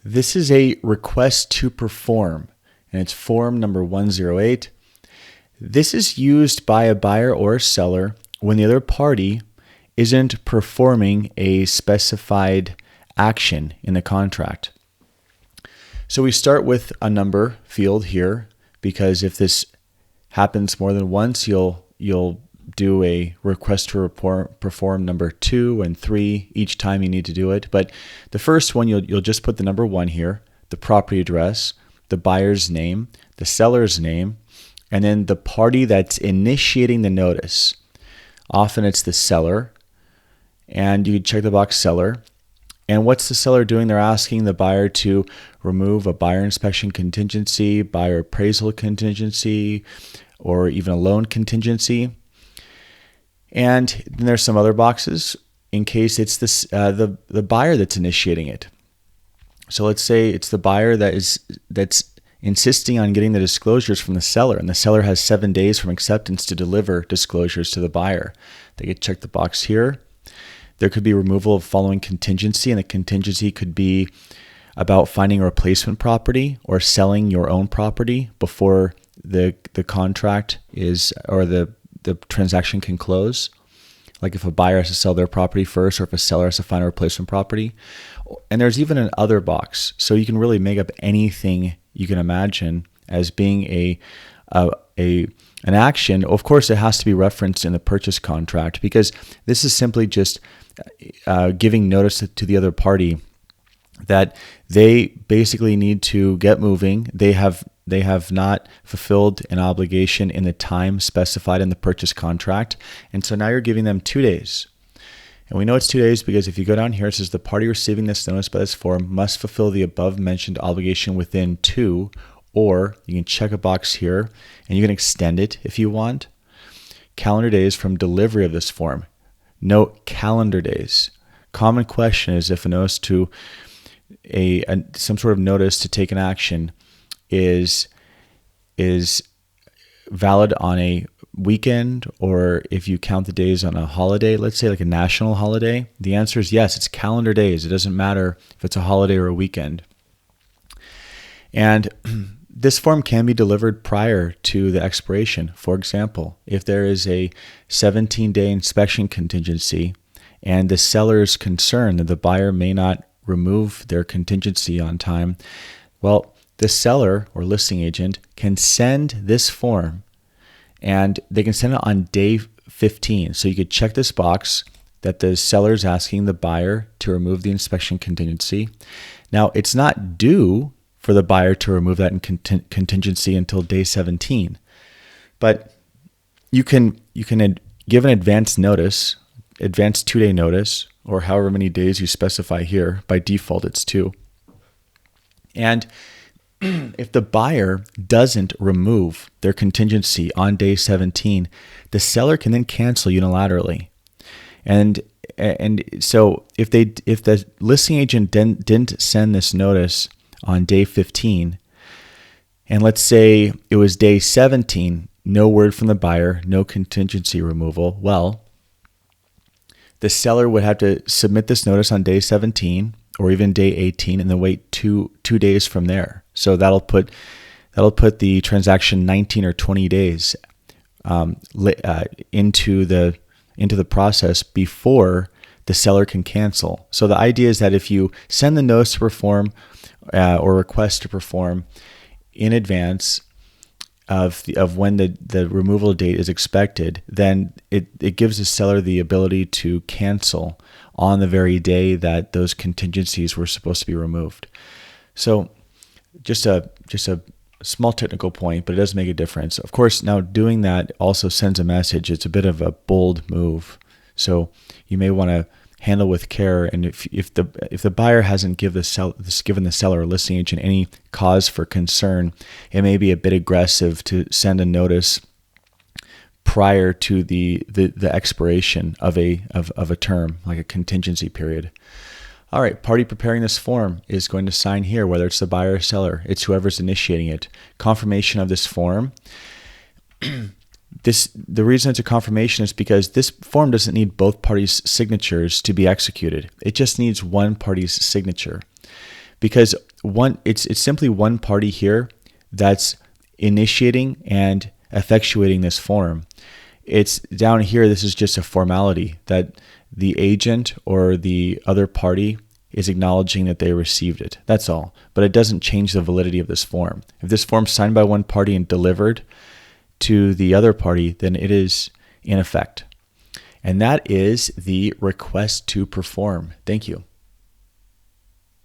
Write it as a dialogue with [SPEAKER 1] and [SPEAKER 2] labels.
[SPEAKER 1] This is a request to perform, and it's form number 108. This is used by a buyer or a seller when the other party isn't performing a specified action in the contract. So we start with a number field here, because if this happens more than once, you'll do a request to perform number 2 and 3 each time you need to do it. But the first one, you'll just put the number 1 here, the property address, the buyer's name, the seller's name, and then the party that's initiating the notice. Often it's the seller, and you check the box seller. And what's the seller doing? They're asking the buyer to remove a buyer inspection contingency, buyer appraisal contingency, or even a loan contingency. And then there's some other boxes in case it's the buyer that's initiating it. So let's say it's the buyer that's insisting on getting the disclosures from the seller, and the seller has 7 days from acceptance to deliver disclosures to the buyer. They could check the box here. There could be removal of following contingency, and the contingency could be about finding a replacement property or selling your own property before the contract is, or the transaction can close. Like if a buyer has to sell their property first, or if a seller has to find a replacement property. And there's even an other box. So you can really make up anything you can imagine as being an action. Of course, it has to be referenced in the purchase contract, because this is simply just giving notice to the other party that they basically need to get moving. They have not fulfilled an obligation in the time specified in the purchase contract. And so now you're giving them 2 days. And we know it's 2 days because if you go down here, it says the party receiving this notice by this form must fulfill the above mentioned obligation within 2, or you can check a box here and you can extend it if you want, calendar days from delivery of this form. Note calendar days. Common question is if a notice to some sort of notice to take an action is valid on a weekend, or if you count the days on a holiday, let's say like a national holiday. The answer is yes, it's calendar days. It doesn't matter if it's a holiday or a weekend. And this form can be delivered prior to the expiration. For example, if there is a 17-day inspection contingency and the seller is concerned that the buyer may not remove their contingency on time, well, the seller or listing agent can send this form, and they can send it on day 15. So you could check this box that the seller is asking the buyer to remove the inspection contingency. Now, it's not due for the buyer to remove that contingency until day 17, but you can give an advance notice, advance 2-day notice, or however many days you specify here. By default, it's 2. And if the buyer doesn't remove their contingency on day 17, the seller can then cancel unilaterally. And so if the listing agent didn't send this notice on day 15, and let's say it was day 17, no word from the buyer, no contingency removal, well, the seller would have to submit this notice on day 17 or even day 18, and then wait two days from there. So that'll put the transaction 19 or 20 days into the process before the seller can cancel. So the idea is that if you send the notice to perform or request to perform in advance of when the removal date is expected, then it gives the seller the ability to cancel on the very day that those contingencies were supposed to be removed. So just a small technical point, but it does make a difference. Of course, now doing that also sends a message. It's a bit of a bold move, so you may want to handle with care. And if the buyer hasn't given the seller or listing agent any cause for concern, it may be a bit aggressive to send a notice prior to the expiration of a term, like a contingency period. All right, party preparing this form is going to sign here, whether it's the buyer or seller. It's whoever's initiating it. Confirmation of this form. The reason it's a confirmation is because this form doesn't need both parties' signatures to be executed. It just needs one party's signature. because it's simply one party here that's initiating and effectuating this form. It's down here, this is just a formality that the agent or the other party is acknowledging that they received it. That's all. But it doesn't change the validity of this form. If this form's signed by one party and delivered to the other party, then it is in effect. And that is the request to perform. Thank you.